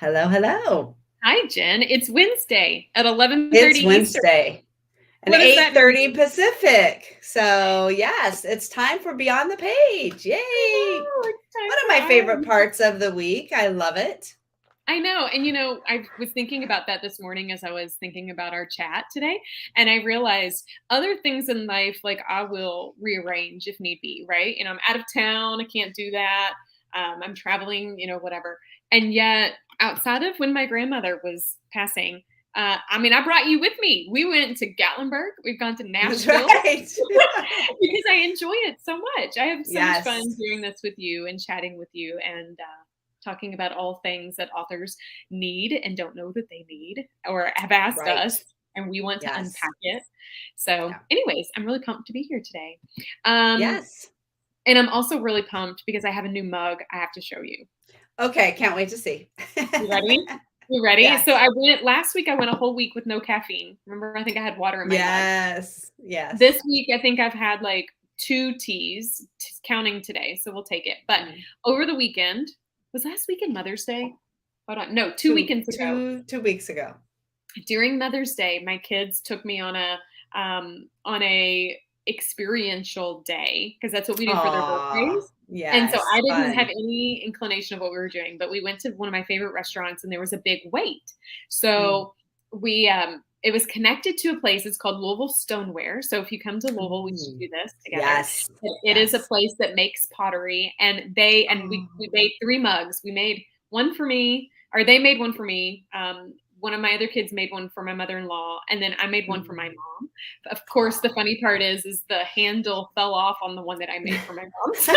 Hello, hello. Hi, Jen. It's Wednesday at 11:30 It's Eastern. Wednesday and What does that 8:30 mean? Pacific. So, yes, it's time for Beyond the Page. I Yay! know. It's One time of for my our. favorite parts of the week. I love it. I know. And, I was thinking about that this morning as I was thinking about our chat today. And I realized other things in life, like I will rearrange if need be, right? I'm out of town. I can't do that. I'm traveling, whatever. And yet, outside of when my grandmother was passing, I brought you with me. We went to Gatlinburg. We've gone to That's Nashville right. because I enjoy it so much. I have so much fun Yes, doing this with you and chatting with you and talking about all things that authors need and don't know that they need or have asked right. us, and we want to Yes. unpack it. So, Yeah. anyways, I'm really pumped to be here today. Um, Yes. and I'm also really pumped because I have a new mug I have to show you. Okay, can't wait to see. You ready? You ready? So Yes. I went last week. I went a whole week with no caffeine. Remember, I think I had water in my mug. Yes. Yes. This week, I think I've had like two teas, counting today, so we'll take it. But Mm. over the weekend, was last weekend Mother's Day? Hold on, no, two Two, weekends ago. two, 2 weeks ago. During Mother's Day, my kids took me on a experiential day because that's what we do for their Aw, birthdays. And so yes, I didn't have fun. any inclination of what we were doing, but we went to one of my favorite restaurants and there was a big wait. Mm. So we it was connected to a place. It's called Louisville Stoneware. So if you come to Louisville, we should Ooh. do this together. Yes, It is a yes. place that makes pottery, and we Oh. made three mugs. We made one for me, or they made one for me. One of my other kids made one for my mother-in-law, and then I made one for my Mm. mom. Of course, the Aw. funny part is the handle fell off on the one that I made for my mom. So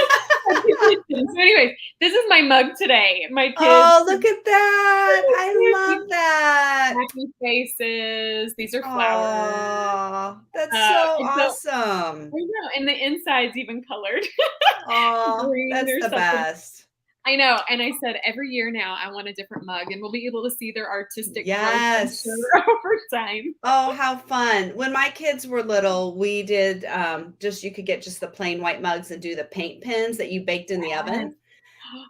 anyways, this is my mug today. My kids, Oh, look at that. I love that. happy faces. These are flowers. Oh, that's so And so awesome. I know, and the inside's even colored Oh, green that's or the something. best. I know, and I said every year now I want a different mug, and we'll be able to see their artistic growth, I'm Yes. sure, over time. Oh, how fun. When my kids were little, we did just you could get just the plain white mugs and do the paint pens that you baked in the Yes. oven.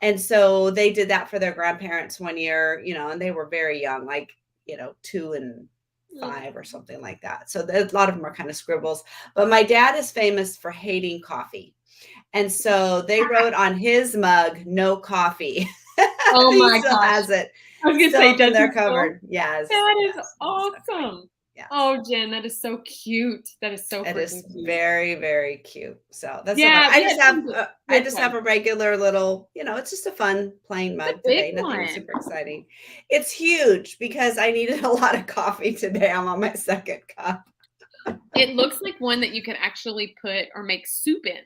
And so they did that for their grandparents one year, and they were very young, like, 2 and 5 or something like that. So a lot of them are kind of scribbles. But my dad is famous for hating coffee. And so they wrote on his mug, no coffee. Oh He my still gosh. has it, I was gonna still say, up in does their he still? cupboard. Yes, That is yes. Isn't that funny? awesome. Yes. Oh, Jen, that is so cute. That is so It is freaking cute. very, very cute. So that's so fun. Yeah, I we just had have some I good just have ones. a regular little, it's just a fun plain It's a mug big today. Nothing one. super exciting. It's huge because I needed a lot of coffee today. I'm on my second cup. It looks like one that you can actually put or make soup in.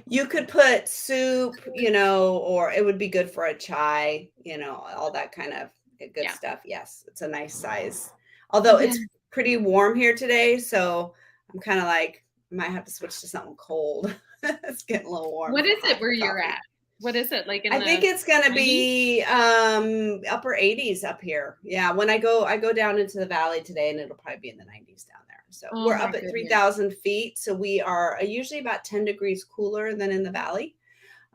You could put soup, or it would be good for a chai, all that kind of good Yeah. stuff. Yes, it's a nice size. Although Yeah. it's pretty warm here today, so I'm kind of like I might have to switch to something cold. It's getting a little warm What for is it hot where you're coffee. at? What is it, like in I think the it's gonna 90s? be upper 80s up here. Yeah, when I go down into the valley today and it'll probably be in the 90s down there. So Oh we're my up at goodness. 3,000 feet. So we are usually about 10 degrees cooler than in the valley.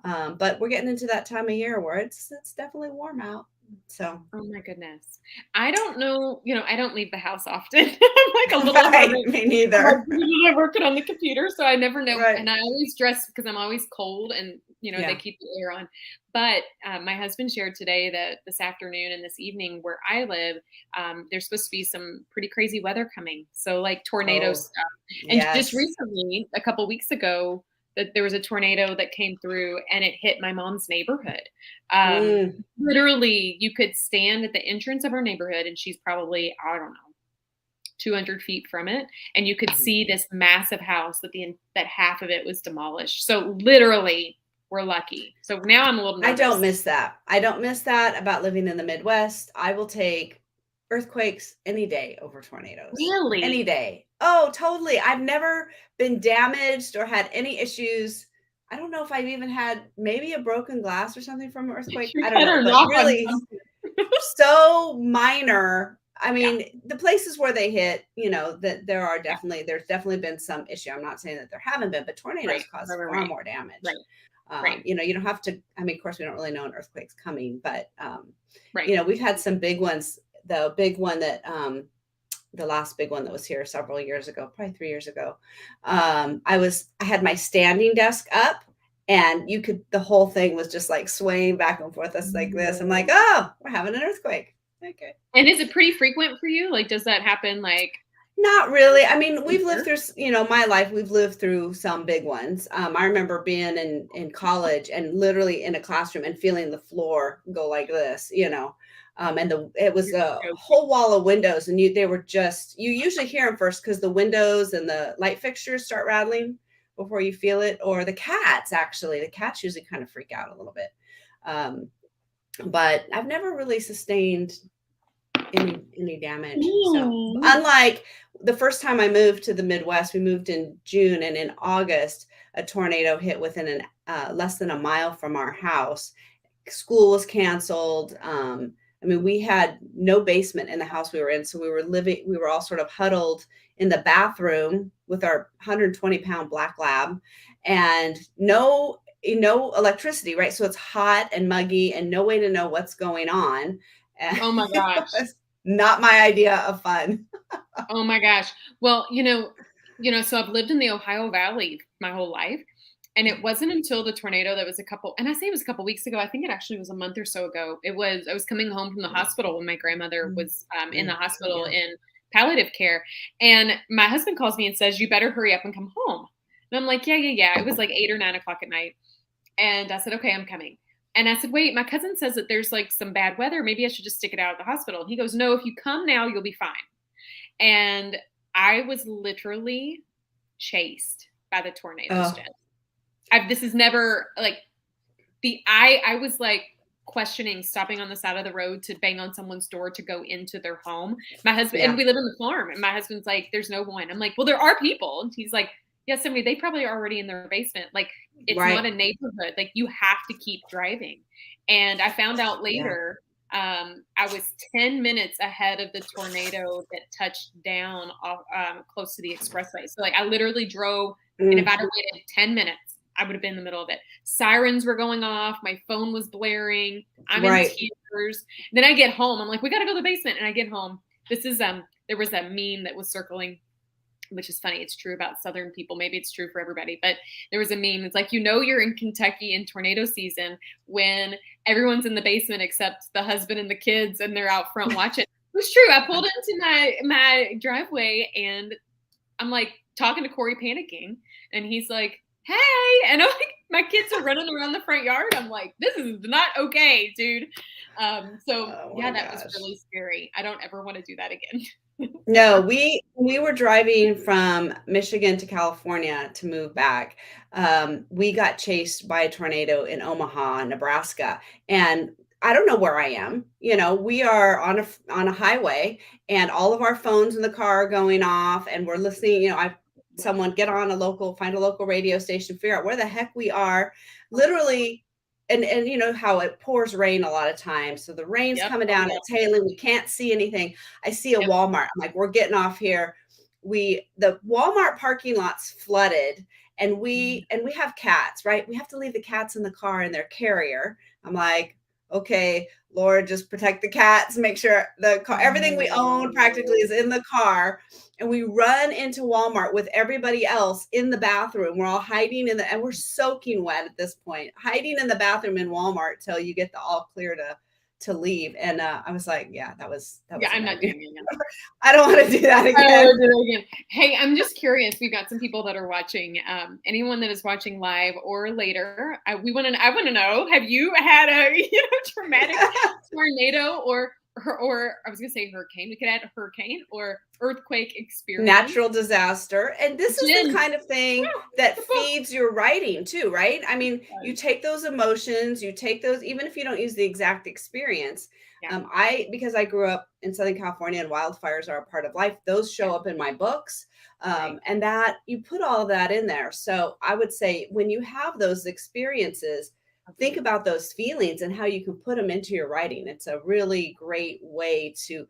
But we're getting into that time of year where it's definitely warm out. So Oh my goodness. I don't know, I don't leave the house often. I'm like a little right, hermit. me I'm like neither. working on the computer, so I never know. Right. And I always dress because I'm always cold and, they Yeah. keep the air on. But my husband shared today that this afternoon and this evening where I live, there's supposed to be some pretty crazy weather coming. So like tornado Oh, stuff. And just yes. recently, a couple weeks ago, that there was a tornado that came through and it hit my mom's neighborhood. Um, Mm. Literally, you could stand at the entrance of our neighborhood, and she's probably, I don't know, 200 feet from it, and you could see this massive house that half of it was demolished. So literally, we're lucky. So now I'm a little I don't nervous. miss that. I don't miss that about living in the Midwest. I will take earthquakes any day over tornadoes. Any Really? day. Oh, totally. I've never been damaged or had any issues. I don't know if I've even had maybe a broken glass or something from an earthquake. You I don't know, better but knock on really something. so minor. I Yeah, mean, the places where they hit, that yeah, there's definitely been some issue. I'm not saying that there haven't been, but right, tornadoes cause right, right, far right, more damage. right. Right. You don't have to, I mean, of course, we don't really know an earthquake's coming, but, Right. we've had some big ones. The big one that, the last big one that was here several years ago, probably 3 years ago. I had my standing desk up and the whole thing was just like swaying back and forth. Us like this. I'm like, oh, we're having an earthquake. Okay. And is it pretty frequent for you? Like, does that happen like Not really. I mean, we've lived here? through, my life, we've lived through some big ones. I remember being in college and literally in a classroom and feeling the floor go like this, and it was You're a joking. whole wall of windows, and they were just, you usually hear them first because the windows and the light fixtures start rattling before you feel it, or the cats usually kind of freak out a little bit. Um, but I've never really sustained any damage. So Mm. unlike the first time I moved to the Midwest, we moved in June, and in August, a tornado hit within less than a mile from our house. School was canceled. I mean, we had no basement in the house we were in, so we were all sort of huddled in the bathroom with our 120-pound black lab, and no electricity, right? So it's hot and muggy, and no way to know what's going on. And Oh my it gosh. was not my idea of fun. Oh my gosh. Well, so I've lived in the Ohio Valley my whole life. And it wasn't until the tornado that was and I say it was a couple weeks ago. I think it actually was a month or so ago. I was coming home from the hospital when my grandmother was in the hospital Yeah. in palliative care. And my husband calls me and says, "You better hurry up and come home." And I'm like, yeah. It was like 8 or 9 o'clock at night. And I said, "Okay, I'm coming." And I said, "Wait, my cousin says that there's like some bad weather. Maybe I should just stick it out at the hospital." And he goes, "No, if you come now, you'll be fine." And I was literally chased by the tornadoes, Oh, Jen. This is never like I was like questioning stopping on the side of the road to bang on someone's door to go into their home. My husband, and yeah. we live in the farm, and my husband's like, "There's no one." I'm like, "Well, there are people." And he's like, "Yeah, somebody, they probably are already in their basement. Like, it's not Right. a neighborhood. Like, you have to keep driving." And I found out Yeah. later, I was 10 minutes ahead of the tornado that touched down close to the expressway. So, like, I literally drove, and if Mm, I'd have waited 10 minutes, I would have been in the middle of it. Sirens were going off. My phone was blaring. I'm in right. tears. Then I get home. I'm like, "We got to go to the basement." And I get home. There was that meme that was circling, which is funny. It's true about Southern people. Maybe it's true for everybody, but there was a meme. It's like, you're in Kentucky in tornado season when everyone's in the basement except the husband and the kids, and they're out front watching. It was true. I pulled into my driveway, and I'm like talking to Corey, panicking, and he's like, "Hey," and I'm like, my kids are running around the front yard. I'm like, "This is not okay, dude." So Oh yeah, my that was gosh. really scary. I don't ever want to do that again. No, we were driving from Michigan to California to move back. We got chased by a tornado in Omaha, Nebraska, and I don't know where I am. We are on a highway, and all of our phones in the car are going off, and we're listening. Someone get on find a local radio station, figure out where the heck we are. Literally, and you know how it pours rain a lot of times, so the rain's Yep. coming Oh down, yeah. it's hailing, we can't see anything. I see a Yep. Walmart. I'm like, we're getting off here. The Walmart parking lot's flooded, and we have cats, right? We have to leave the cats in the car in their carrier. I'm like, okay, Lord, just protect the cats, make sure the car, everything we own practically is in the car. And we run into Walmart with everybody else in the bathroom. We're all hiding and we're soaking wet at this point, hiding in the bathroom in Walmart till you get the all clear to leave. And I was like, yeah, that Yeah, was a I'm not nightmare. doing it again. I don't want to do that Oh, again. did it again. Hey, I'm just curious. We've got some people that are watching. Anyone that is watching live or later, I want to know: have you had a traumatic tornado or I was gonna say hurricane. We could add a hurricane or earthquake experience. Natural disaster. And this is the Jen, kind of thing woo, that woo, woo. feeds your writing too, right? I mean, you take those emotions, you take those, even if you don't use the exact experience. Yeah, Because I grew up in Southern California and wildfires are a part of life, those yeah, show up in my books. right. And that you put all of that in there. So I would say when you have those experiences, think Absolutely. about those feelings and how you can put them into your writing. It's a really great way to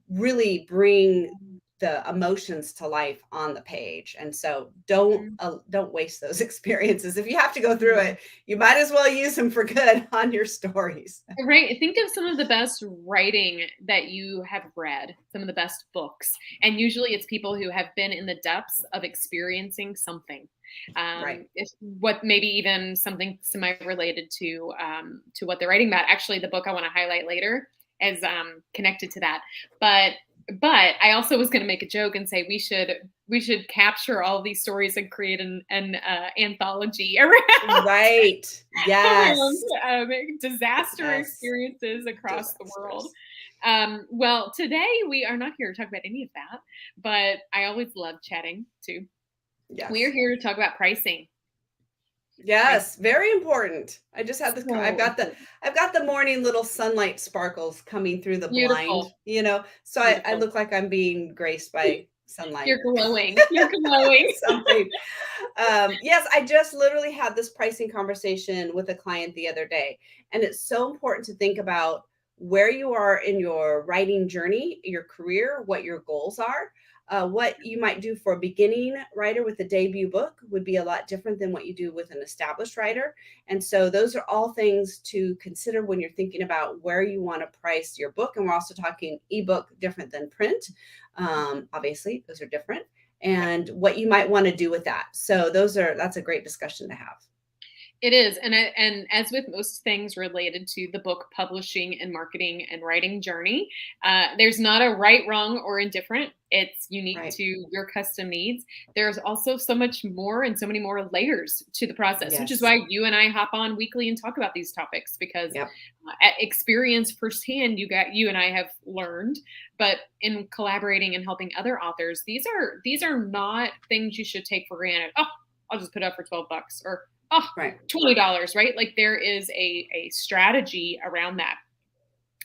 really bring the emotions to life on the page. And so Mhm. don't waste those experiences. If you have to go through Mhm. it, you might as well use them for good on your stories. Right. Think of some of the best writing that you have read, some of the best books. And usually it's people who have been in the depths of experiencing something. Right. If what maybe even something semi-related to what they're writing about. Actually, the book I want to highlight later is connected to that. But but I also was going to make a joke and say we should capture all these stories and create an anthology around Right. around Yes. disaster Yes. experiences across the world. Disasters. Well, today we are not here to talk about any of that, but I always love chatting too. We are Yes. here to talk about pricing. Price, Yes, very important. I just had this so important. I've got the morning little sunlight sparkles coming through the blind, Beautiful, so I beautiful. look like I'm being graced by sunlight. You're glowing. You're glowing. Something. Yes, I just literally had this pricing conversation with a client the other day, and it's so important to think about where you are in your writing journey, your career, what your goals are. What you might do for a beginning writer with a debut book would be a lot different than what you do with an established writer. And so, those are all things to consider when you're thinking about where you want to price your book. And we're also talking ebook different than print. Obviously, those are different, Yep. and what you might want to do with that. So that's a great discussion to have. It is, and as with most things related to the book publishing and marketing and writing journey, there's not a right, wrong, or indifferent. It's unique Right. to your custom needs. There's also so much more and so many more layers to the process, which is Yes. why you and I hop on weekly and talk about these topics because Yep. at experience firsthand, you and I have learned. But in collaborating and helping other authors, these are not things you should take for granted. Oh, I'll just put it up for $12 or oh, Right. $20, right? Like there is a strategy around that.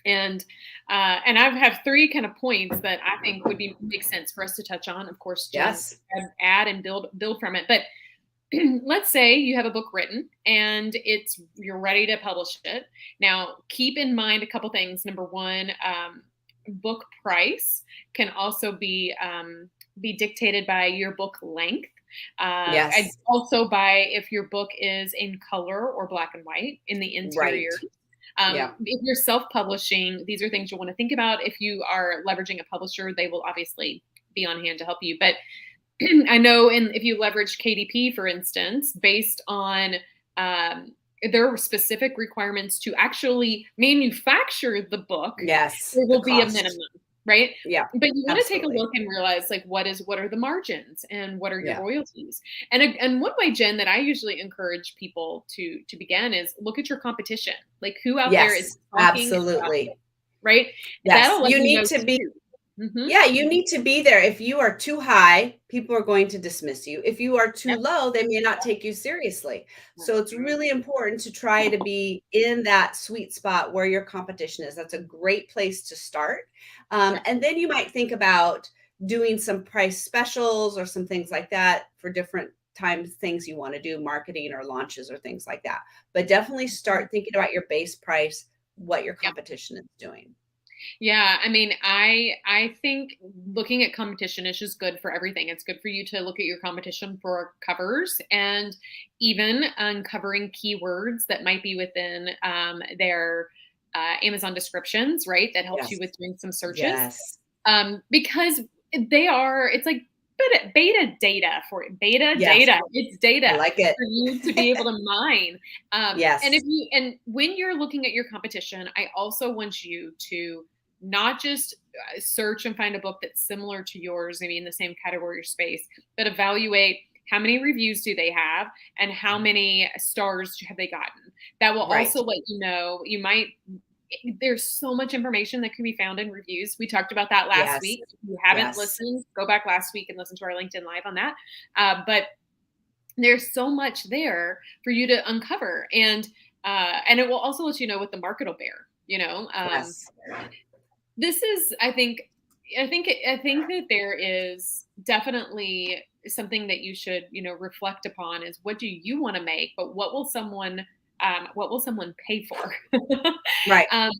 And I have three kind of points that I think would be make sense for us to touch on. Of course, Jen, Yes. add and build from it. But let's say you have a book written and you're ready to publish it. Now, keep in mind a couple things. Number one, book price can also be dictated by your book length. And Yes. also by if your book is in color or black and white in the Right. interior. Yeah. If you're self-publishing, these are things you'll want to think about. If you are leveraging a publisher, they will obviously be on hand to help you. But I know if you leverage KDP, for instance, based on um, there are specific requirements to actually manufacture the book, Yes. there The will be a minimum, cost. right? Yeah. But you want to take a Absolutely. look and realize like what are the margins and what are your Yeah. royalties? And one way, Jen, that I usually encourage people to begin is look at your competition. Like who out there is Yes. talking about it, Absolutely. right? Yes. That'll let You you need know to be too. Hmm. Yeah, you need to be there. If you are too high, people are going to dismiss you. If you are too Yep. low, they may not take you seriously. So it's Right. really important to try to be in that sweet spot where your competition is. That's a great place to start. Yep. And then you might think about doing some price specials or some things like that for different times, things you want to do, marketing or launches or things like that. But definitely Mhm. start thinking about your base price, what your Yep. competition is doing. Yeah, I mean, I think looking at competition is just good for everything. It's good for you to look at your competition for covers and even uncovering keywords that might be within their Amazon descriptions, right? That helps you Yes. with doing some searches Yes. because it's like beta data for it. Beta Yes. data. It's I data like it. for you to be able to mine. And Yes. when you're looking at your competition, I also want you to not just search and find a book that's similar to yours, maybe in the same category or space, but evaluate how many reviews do they have and how many stars have they gotten. That will Right. also let you know there's so much information that can be found in reviews. We talked about that last Yes. week. If you haven't Yes. listened, go back last week and listen to our LinkedIn Live on that. But there's so much there for you to uncover, and it will also let you know what the market will bear. Yes. This is, I think that there is definitely something that you should, reflect upon is what do you want to make, but what will someone pay for? Right. um,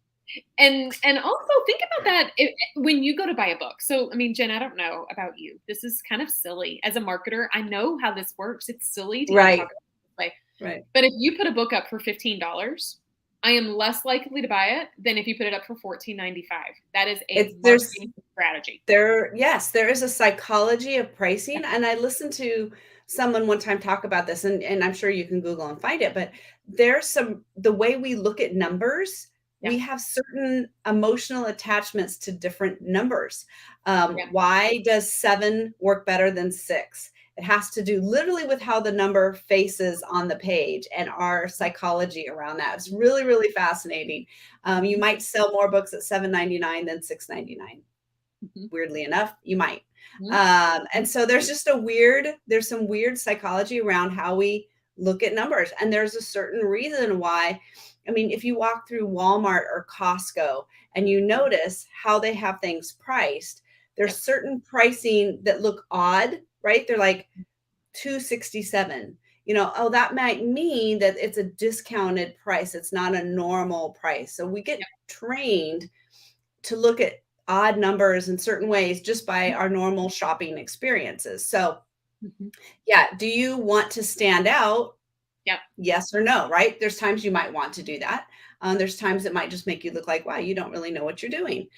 And also think about that when you go to buy a book. So, I mean, Jen, I don't know about you. This is kind of silly. As a marketer, I know how this works. It's silly to even talk Right. about it this way. Right. But if you put a book up for $15, I am less likely to buy it than if you put it up for $14.95. That is a It's marketing strategy. yes, there is a psychology of pricing. And I listened to someone one time talk about this, and I'm sure you can Google and find it, but the way we look at numbers, Yeah. we have certain emotional attachments to different numbers. Yeah. Why does 7 work better than 6? It has to do literally with how the number faces on the page and our psychology around that. It's really, really fascinating. You Mhm. might sell more books at 7.99 than 6.99. Mhm. Weirdly enough, you might. Mhm. And so there's some weird psychology around how we look at numbers. And there's a certain reason why. I mean, if you walk through Walmart or Costco and you notice how they have things priced, there's Yep. certain pricing that look odd, right? They're like 267. Oh, that might mean that it's a discounted price. It's not a normal price. So we get Yep. trained to look at odd numbers in certain ways just by Mhm. our normal shopping experiences. So, Mhm. yeah, do you want to stand out? Yep. Yes or no, right? There's times you might want to do that. There's times it might just make you look like, wow, you don't really know what you're doing.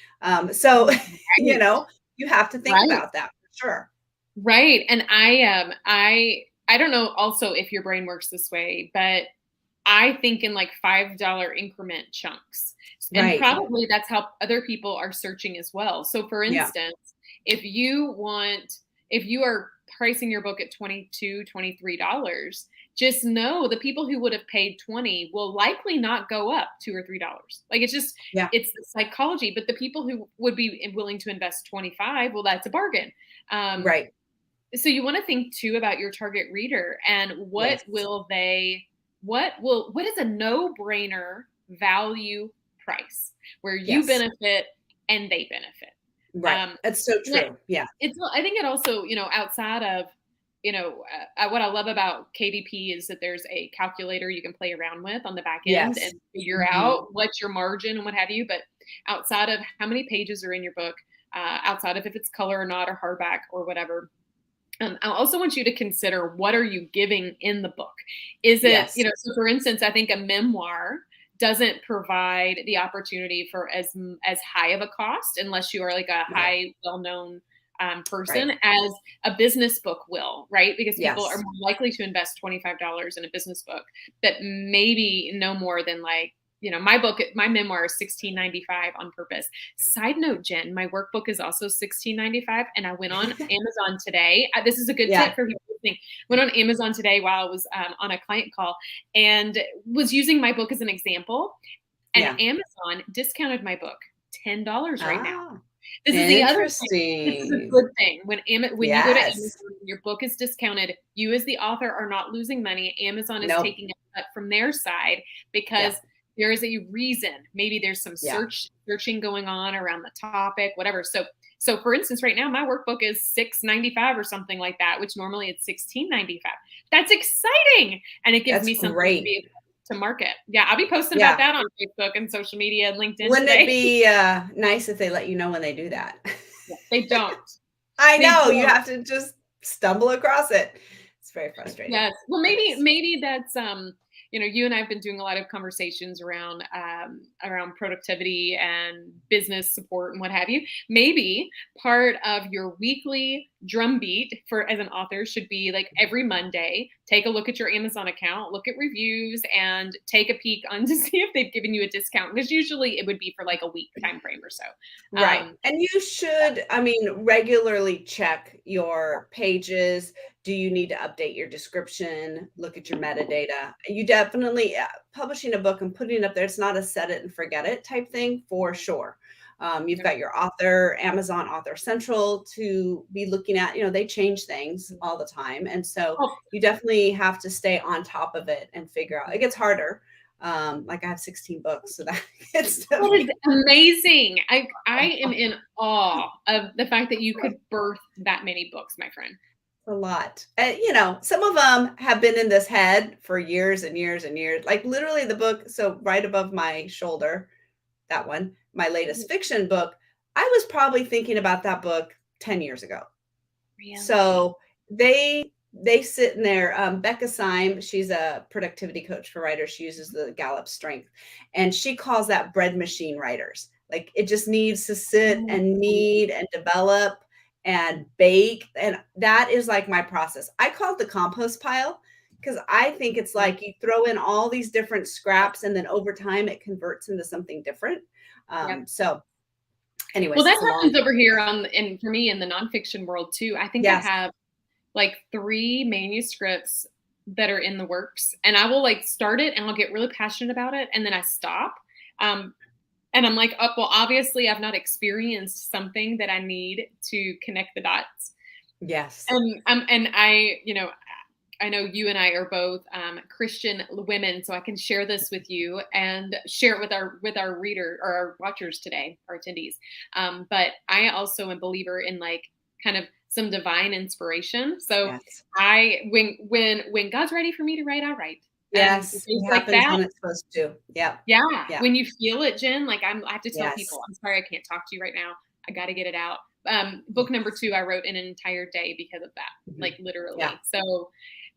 So, you Right. know, you have to think Right. about that for sure. Right. And I don't know also if your brain works this way, but I think in like $5 increment chunks. And Right. probably that's how other people are searching as well. So for Yeah. instance, if you want if you are pricing your book at $22, $23, just know the people who would have paid 20 will likely not go up $2 or $3. Like Yeah. it's the psychology, but the people who would be willing to invest 25, well, that's a bargain. Um, Right. so you want to think too about your target reader and Yes. what is a no-brainer value price where you Yes. benefit and they benefit. Right. um That's so and true. Yeah. I think it also, outside of, what I love about KDP is that there's a calculator you can play around with on the back end Yes. and figure Mhm. out what's your margin and what have you. But outside of how many pages are in your book, outside of if it's color or not or hardback or whatever, I also want you to consider what are you giving in the book? Is it, Yes. so for instance, I think a memoir doesn't provide the opportunity for as high of a cost unless you are like a Right. high, well-known Right. person as a business book will, right? Because people are Yes. more likely to invest $25 in a business book that maybe no more than like, my memoir is 16.95 on purpose. Side note, Jen, my workbook is also 16.95, and I went on Amazon today. This is a good Yeah. tip for people listening. Went on Amazon today while I was on a client call and was using my book as an example, and Yeah. Amazon discounted my book $10 right now. Ah, This is the other thing. This is a interesting. good thing. When you go to Amazon Yes. and your book is discounted, you as the author are not losing money. Amazon is Nope. taking a cut from their side because Yeah. there is a reason. Maybe there's some Yeah. searching going on around the topic, whatever. So for instance, right now my workbook is 6.95 or something like that, which normally it's 16.95. That's exciting, and it gives That's me something to great. be able to market. Yeah, I'll be posting about Yeah. that on Facebook and social media and LinkedIn Wouldn't it today. be nice if they let you know when they do that? Yeah, they don't. I They know. You don't. have to just stumble across it. It's very frustrating. Yes. Well, It is. maybe that's you and I have been doing a lot of conversations around productivity and business support and what have you. Maybe part of your weekly drumbeat for as an author should be like every Monday, take a look at your Amazon account, look at reviews, and take a peek on to see if they've given you a discount. Because usually it would be for like a week time frame or so. Right. Um, And you should, I mean, regularly check your pages. Do you need to update your description? Look at your metadata. You definitely, publishing a book and putting it up there, it's not a set it and forget it type thing for sure. You've yep. got your author, Amazon Author Central to be looking at. They change things all the time. And so Oh, you definitely have to stay on top of it and figure out. It gets harder. Like I have 16 books, so that gets to that is be amazing. I am in awe of the fact that you could birth that many books, my friend. a lot. Some of them have been in this head for years and years and years. Like literally the book, so right above my shoulder, that one, my latest fiction book, I was probably thinking about that book 10 years ago. Really? So they sit in there. Becca Syme, she's a productivity coach for writers. She uses the Gallup Strength, and she calls that bread machine writers. Like it just needs to sit and knead and develop and bake. And that is like my process. I call it the compost pile because I think it's like you throw in all these different scraps and then over time it converts into something different. Yep. So anyways, Well, that it's a long happens over here and for me in the nonfiction world too. I think I yes. have like 3 manuscripts that are in the works, and I will like start it and I'll get really passionate about it, and then I stop. And I'm like, oh, well, obviously I've not experienced something that I need to connect the dots. Yes. And I, you know, I know you and I are both Christian women, so I can share this with you and share it with our reader or our watchers today, our attendees. But I also am a believer in like kind of some divine inspiration. So Yes. when God's ready for me to write, I write. And Yes, things it like happens that. when it's supposed to. Yeah. Yeah. Yeah. When you feel it, Jen, like I have to tell Yes. people, I'm sorry, I can't talk to you right now. I got to get it out. Book number 2, I wrote in an entire day because of that, like literally. Yeah. So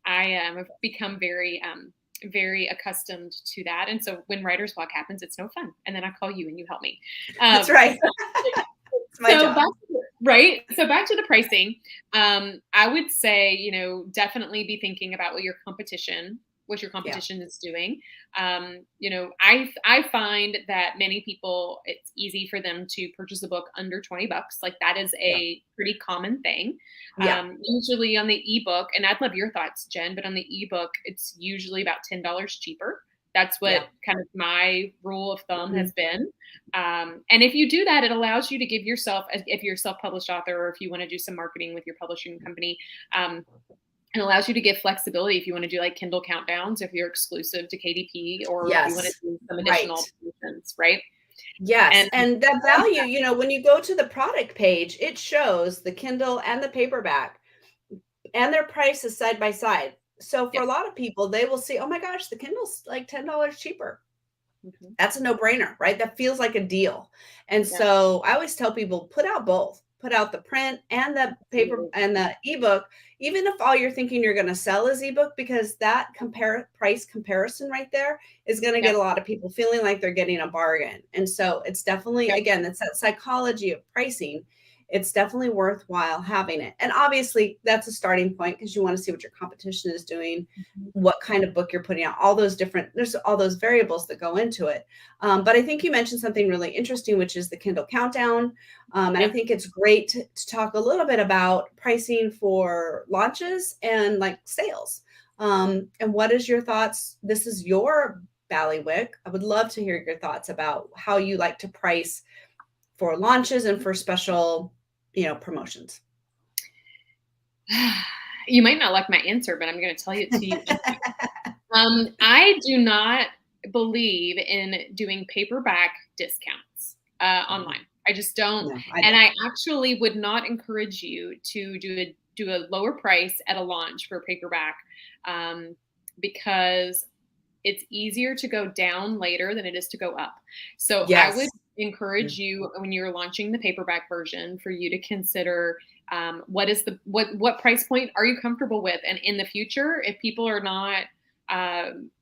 I have become very, very accustomed to that. And so when writer's block happens, it's no fun. And then I call you and you help me. That's right. It's my job. Right. So back to the pricing. I would say, you know, definitely be thinking about what your competition is doing. You know, I find that many people, it's easy for them to purchase a book under $20. Like that is a pretty common thing. Yeah. Usually on the ebook, and I'd love your thoughts, Jen, but on the ebook, it's usually about $10 cheaper. That's what kind of my rule of thumb has been. And if you do that, it allows you to give yourself, if you're a self-published author or if you want to do some marketing with your publishing company, it allows you to give flexibility if you want to do like Kindle Countdowns, if you're exclusive to KDP, or if you want to do some additional promotions, right? Yes. And that value, you know, when you go to the product page, it shows the Kindle and the paperback and their prices side by side. So for a lot of people, they will see, oh my gosh, the Kindle's like $10 cheaper. That's a no-brainer, right? That feels like a deal. And so I always tell people, put out both. Put out the print and the paper and the ebook, even if all you're thinking you're going to sell is ebook, because that price comparison right there is going to get a lot of people feeling like they're getting a bargain. And so it's definitely, again, it's that psychology of pricing. It's definitely worthwhile having it. And obviously that's a starting point because you want to see what your competition is doing, what kind of book you're putting out, there's all those variables that go into it. But I think you mentioned something really interesting, which is the Kindle Countdown. And I think it's great to talk a little bit about pricing for launches and like sales. And what is your thoughts? This is your bailiwick. I would love to hear your thoughts about how you like to price for launches and for special, you know, promotions. You might not like my answer, but I'm going to tell it to you. I do not believe in doing paperback discounts online. I just don't. No, and I actually would not encourage you to do a lower price at a launch for paperback because it's easier to go down later than it is to go up. So I would encourage you when you're launching the paperback version for you to consider what price point are you comfortable with? And in the future, if people are not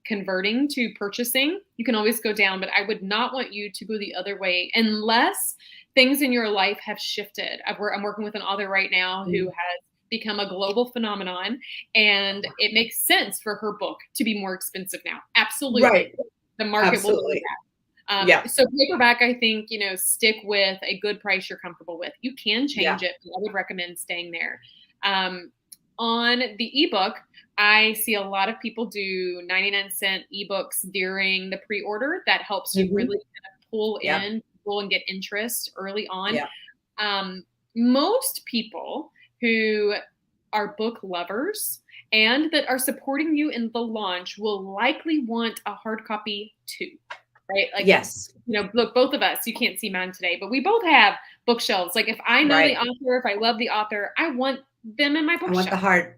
converting to purchasing, you can always go down, but I would not want you to go the other way unless things in your life have shifted. I'm working with an author right now who has become a global phenomenon, and it makes sense for her book to be more expensive now. Absolutely. Right. The market will do that. So paperback, I think, you know, stick with a good price you're comfortable with. You can change it, but I would recommend staying there. On the ebook, I see a lot of people do 99-cent ebooks during the pre-order. That helps you really kind of pull in people and get interest early on. Most people who are book lovers and that are supporting you in the launch will likely want a hard copy too, right? Like, you know, look, both of us, you can't see mine today, but we both have bookshelves. Like if I know the author, if I love the author, I want them in my bookshelf. I want the hard,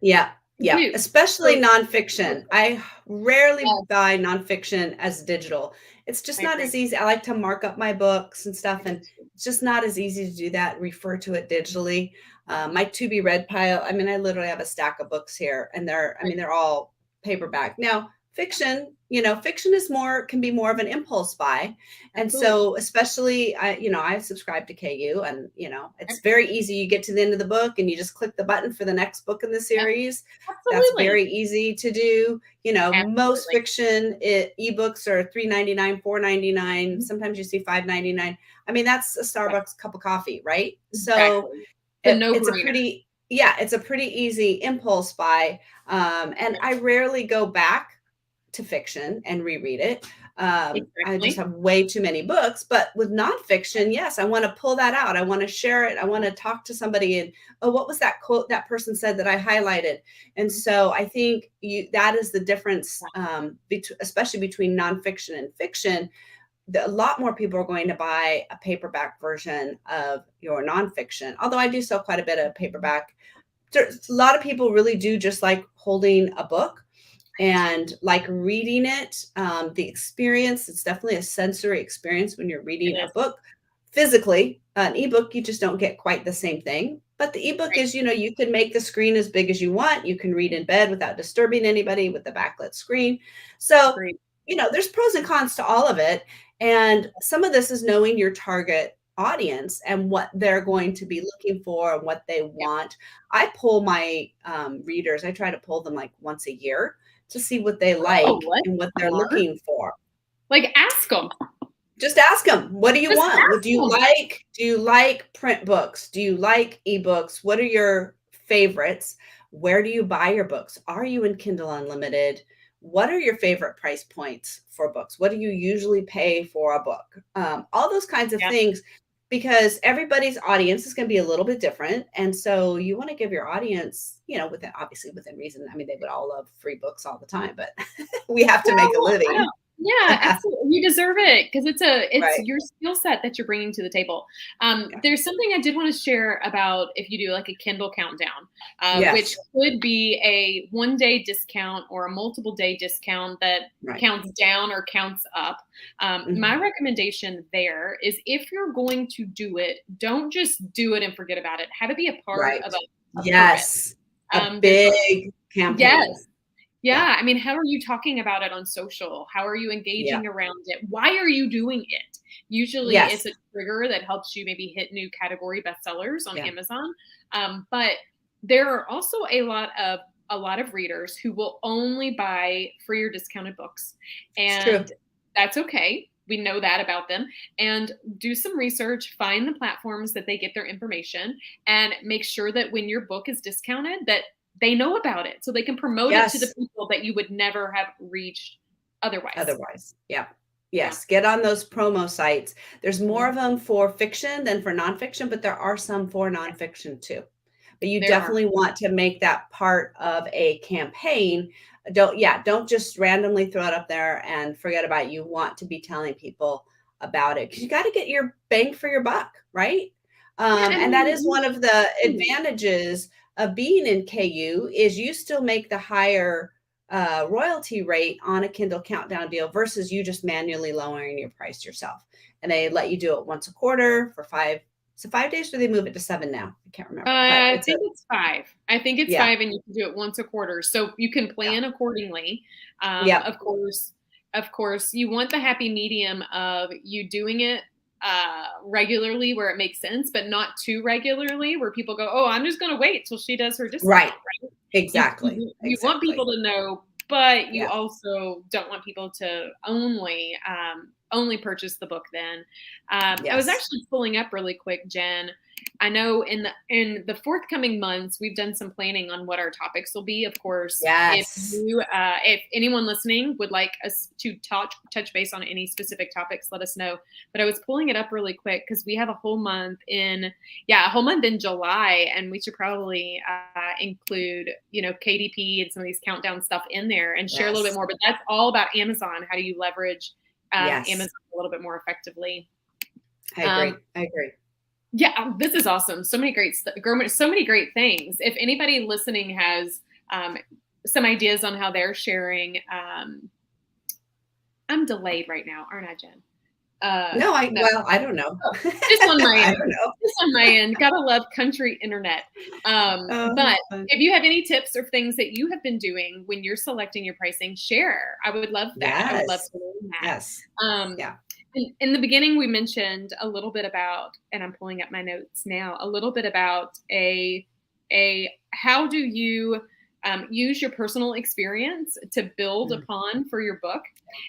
Yeah, do. especially So, nonfiction. I rarely yes, buy nonfiction as digital. It's just I not agree. as easy. I like to mark up my books and stuff, I do and too. it's just not as easy to do that, refer to it digitally. My to be read pile, I mean, I literally have a stack of books here, and they're all paperback. Now, fiction is can be more of an impulse buy. And Absolutely. so, especially, I subscribe to KU, and, it's Yep. very easy. You get to the end of the book and you just click the button for the next book in the Yep. series. That's Absolutely. very easy to do. Most Absolutely. ebooks are $3.99, $4.99. Mhm. Sometimes you see $5.99. I mean, that's a Right. Starbucks cup of coffee, right? So Exactly. The it's a no-brainer. pretty, yeah, it's a pretty easy impulse buy. And Yep. I rarely go back to fiction and reread it. I just Exactly. have way too many books. But with nonfiction, yes, I want to pull that out. I want to share it. I want to talk to somebody and, oh, what was that quote that person said that I highlighted? And Mhm. so I think that is the difference, Yeah. especially between nonfiction and fiction. A lot more people are going to buy a paperback version of your nonfiction. Although I do sell quite a bit of Mhm. paperback. A lot of people really do just like holding a book and like reading it. The experience, it's definitely a sensory experience when you're It reading a is. book physically. An ebook, you just don't get quite the same thing. But the ebook Right. is, you can make the screen as big as you want. You can read in bed without disturbing anybody with the backlit screen. So, Agreed. there's pros and cons to all of it. And some of this is knowing your target audience and what they're going to be looking for and what they Yep. want. I pull my readers, I try to pull them like once a year to see what they Oh, like what and what they're smart. looking for. Like, ask them. Just ask them, what do you Just want? What ask them. do you like print books? Do you like ebooks? What are your favorites? Where do you buy your books? Are you in Kindle Unlimited? What are your favorite price points for books? What do you usually pay for a book? All those kinds of Yep. things, because everybody's audience is going to be a little bit different. And so you want to give your audience, obviously within reason. I mean, they would all love free books all the time, but we have to make a Well, I living. don't yeah, absolutely. You deserve it because it's Right. your skill set that you're bringing to the table. Yeah. There's something I did want to share about if you do like a Kindle Countdown, which Yes. could be a 1-day discount or a multiple day discount that Right. counts down or counts up. My Mhm. recommendation there is if you're going to do it, don't just do it and forget about it. Have it be a part Right. of a purpose. Yes. A There's a big campaign. yes. Yeah. Yeah, I mean, how are you talking about it on social? How are you Yeah. engaging around it? Why are you doing it? Usually it's Yes. a trigger that helps you maybe hit new category bestsellers on Yeah. Amazon. But there are also a lot of readers who will only buy free or discounted books. It's true. And that's okay. We know that about them. And do some research, find the platforms that they get their information, and make sure that when your book is discounted, that they know about it so they can promote it to the Yes. people that you would never have reached otherwise. Otherwise. Yeah. Yeah. Yes. Get on those promo sites. There's more Mhm. of them for fiction than for nonfiction, but there are some for Yes, nonfiction too. But you there are. definitely want to make that part of a campaign. Don't just randomly throw it up there and forget about it. You want to be telling people about it because you got to get your bang for your buck, right? Yeah, and And then that is one of the you advantages of being in KU is you still make the higher royalty rate on a Kindle Countdown deal versus you just manually lowering your price yourself. And they let you do it once a quarter for 5. So 5 days, or they move it to 7 now? I can't remember, but I it's a think it's 5. I think it's yeah, 5 and you can do it once a quarter. So you can yeah, plan accordingly. yeah, Of course, you want the happy medium of you doing it regularly where it makes sense, but not too regularly where people go, "Oh, I'm just going to wait till she does her right, discount." Right? You exactly, you want people exactly, to know, but you yeah, also don't want people to only purchase the book then. I was yes, actually pulling up really quick, Jen. I know in the forthcoming months, we've done some planning on what our topics will be. Of course, yes, if anyone listening would like us to touch base on any specific topics, let us know. But I was pulling it up really quick because we have a whole month in July, and we should probably include KDP and some of these countdown stuff in there and share a little bit yes, more. But that's all about Amazon. How do you leverage yes, Amazon a little bit more effectively? I Um, agree, I agree. yeah, this is awesome. So many great things. If anybody listening has some ideas on how they're sharing. I'm delayed right now, aren't I, Jen? No, No. I don't know. Just on my I end. don't know. Just on my end. Gotta love country internet. But if you have any tips or things that you have been doing when you're selecting your pricing, share. I would love that. I would love Yes. to learn that. Yes. Yeah. In the beginning, we mentioned a little bit about, and I'm pulling up my notes now, a little bit about how do you use your personal experience to build upon for your book.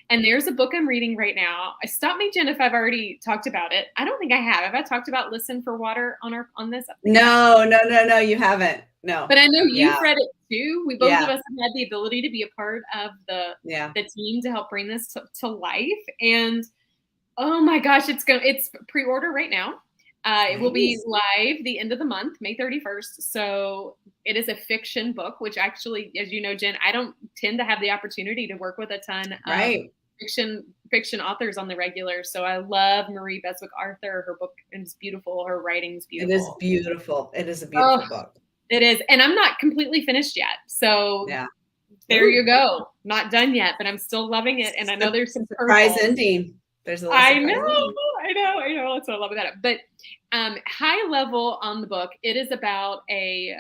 And there's a book I'm reading right now. Stop me, Jen, if I've already talked about it. I don't think I have. Have I talked about Listen for Water on this? No, you haven't. No. But I know you've read it too. We both of us have had the ability to be a part of the team to help bring this to life. And oh my gosh, it's pre-order right now. It will be live the end of the month, May 31st. So it is a fiction book, which actually, as you know, Jen, I don't tend to have the opportunity to work with a ton of fiction authors on the regular. So I love Marie Beswick Arthur. Her book is beautiful. Her writing's beautiful. It is beautiful. It is a beautiful book. It is. And I'm not completely finished yet. So there you go. Not done yet, but I'm still loving it. And I know there's some surprise ending. There's a I know. That's what I love about it. But high level on the book, it is about a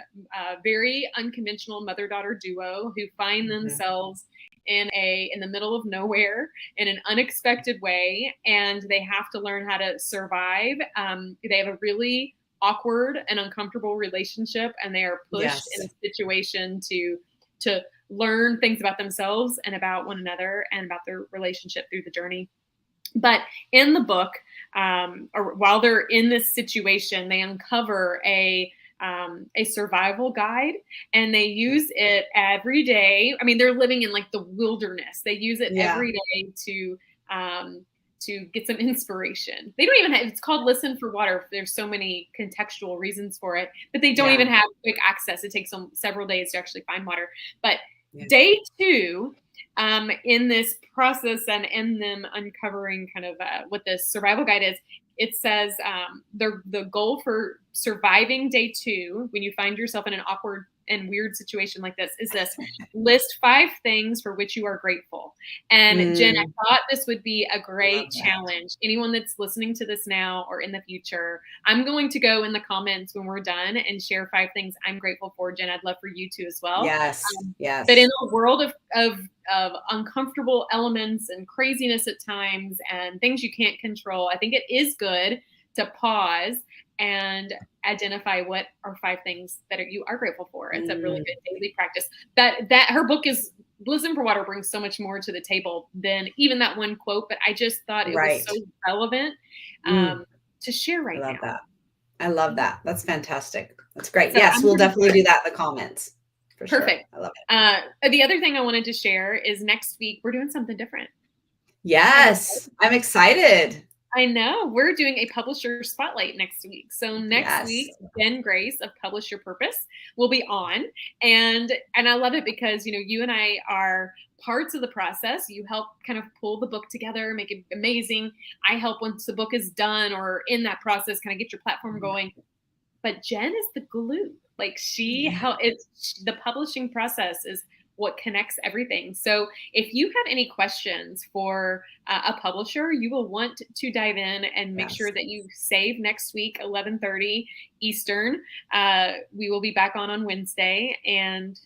very unconventional mother-daughter duo who find themselves in the middle of nowhere in an unexpected way, and they have to learn how to survive. They have a really awkward and uncomfortable relationship, and they are pushed in a situation to learn things about themselves and about one another and about their relationship through the journey. But in the book, or while they're in this situation, they uncover a survival guide, and they use it every day. I mean, they're living in like the wilderness. They use it every day to get some inspiration. They don't even have, it's called Listen for Water. There's so many contextual reasons for it, but they don't even have quick access. It takes them several days to actually find water. But day 2, in this process and in them uncovering kind of what this survival guide is, it says the goal for surviving day 2, when you find yourself in an awkward and weird situation like this, is this: list 5 things for which you are grateful. And Jen, I thought this would be a great challenge. Anyone that's listening to this now or in the future, I'm going to go in the comments when we're done and share 5 things I'm grateful for. Jen, I'd love for you to as well. Yes. But in a world of uncomfortable elements and craziness at times and things you can't control, I think it is good to pause and identify what are 5 things that you are grateful for. It's a really good daily practice. That her book is Listen for Water brings so much more to the table than even that one quote, but I just thought it was so relevant to share right now. I love that. That's fantastic. That's great. So yes, we'll definitely do that in the comments. Perfect. Sure. I love it. The other thing I wanted to share is next week we're doing something different. Yes, I'm excited. I know. We're doing a publisher spotlight next week. So next week, Jen Grace of Publish Your Purpose will be on. And I love it because, you know, you and I are parts of the process. You help kind of pull the book together, make it amazing. I help once the book is done or in that process, kind of get your platform going. But Jen is the glue. Like the publishing process is what connects everything. So if you have any questions for a publisher, you will want to dive in and make sure that you save next week, 11:30 Eastern. We will be back on Wednesday, and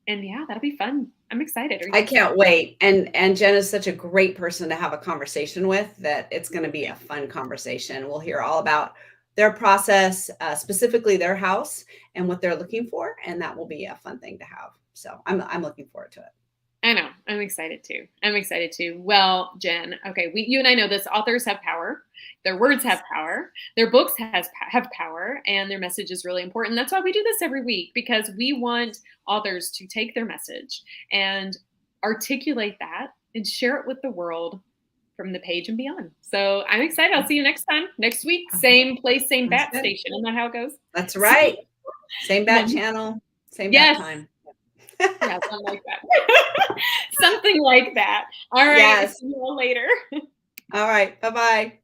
yeah, that'll be fun. I'm excited. I can't wait. And Jen is such a great person to have a conversation with, that it's going to be a fun conversation. We'll hear all about their process, specifically their house and what they're looking for. And that will be a fun thing to have. So I'm looking forward to it. I know. I'm excited too. Well, Jen, okay. You and I know this. Authors have power. Their words have power. Their books have power, and their message is really important. That's why we do this every week, because we want authors to take their message and articulate that and share it with the world from the page and beyond. So I'm excited. I'll see you next week. Same place, same bat station. Isn't that how it goes? That's right. Same bat channel, same bat time. Yeah, something like that. Something like that. All right. See you all later. All right. Bye-bye.